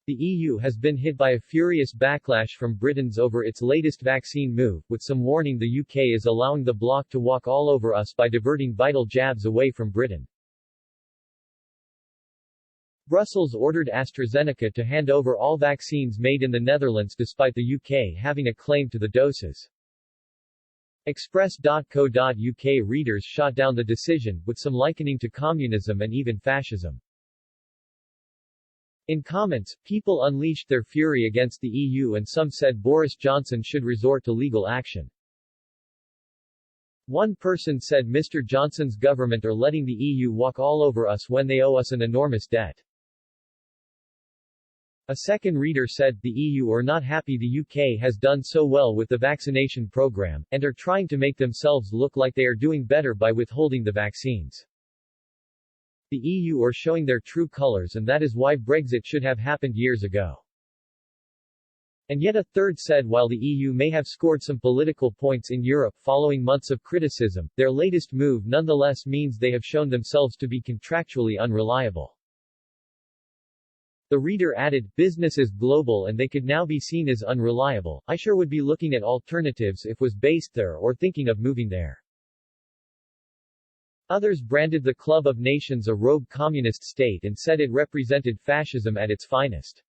The EU has been hit by a furious backlash from Britain's over its latest vaccine move, with some warning the UK is allowing the bloc to walk all over us by diverting vital jabs away from Britain. Brussels ordered AstraZeneca to hand over all vaccines made in the Netherlands despite the UK having a claim to the doses. Express.co.uk readers shot down the decision, with some likening to communism and even fascism. In comments, people unleashed their fury against the EU and some said Boris Johnson should resort to legal action. One person said Mr. Johnson's government are letting the EU walk all over us when they owe us an enormous debt. A second reader said, the EU are not happy the UK has done so well with the vaccination program, and are trying to make themselves look like they are doing better by withholding the vaccines. The EU are showing their true colors and that is why Brexit should have happened years ago. And yet a third said while the EU may have scored some political points in Europe following months of criticism, their latest move nonetheless means they have shown themselves to be contractually unreliable. The reader added, business is global and they could now be seen as unreliable. I sure would be looking at alternatives if was based there or thinking of moving there. Others branded the Club of Nations a rogue communist state and said it represented fascism at its finest.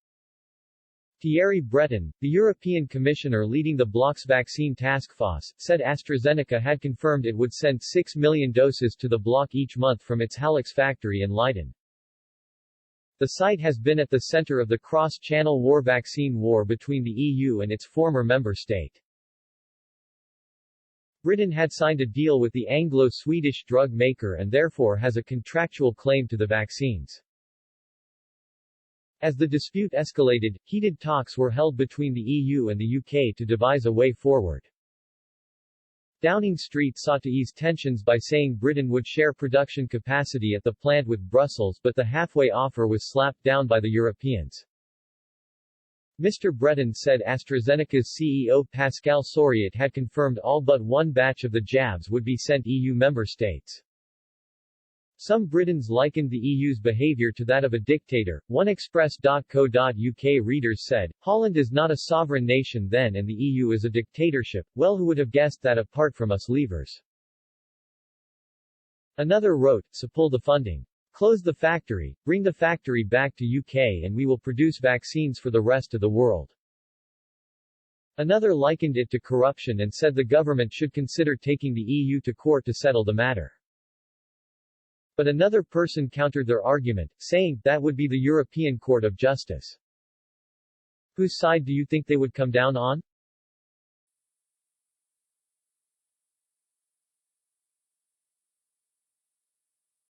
Thierry Breton, the European Commissioner leading the bloc's vaccine task force, said AstraZeneca had confirmed it would send 6 million doses to the bloc each month from its Hallex factory in Leiden. The site has been at the center of the cross-channel vaccine war between the EU and its former member state. Britain had signed a deal with the Anglo-Swedish drug maker and therefore has a contractual claim to the vaccines. As the dispute escalated, heated talks were held between the EU and the UK to devise a way forward. Downing Street sought to ease tensions by saying Britain would share production capacity at the plant with Brussels, but the halfway offer was slapped down by the Europeans. Mr. Breton said AstraZeneca's CEO Pascal Soriot had confirmed all but one batch of the jabs would be sent EU member states. Some Britons likened the EU's behavior to that of a dictator. One Express.co.uk readers said, Holland is not a sovereign nation then and the EU is a dictatorship. Well, who would have guessed that apart from us leavers? Another wrote, so pull the funding. Close the factory, bring the factory back to UK and we will produce vaccines for the rest of the world. Another likened it to corruption and said the government should consider taking the EU to court to settle the matter. But another person countered their argument, saying, that would be the European Court of Justice. Whose side do you think they would come down on?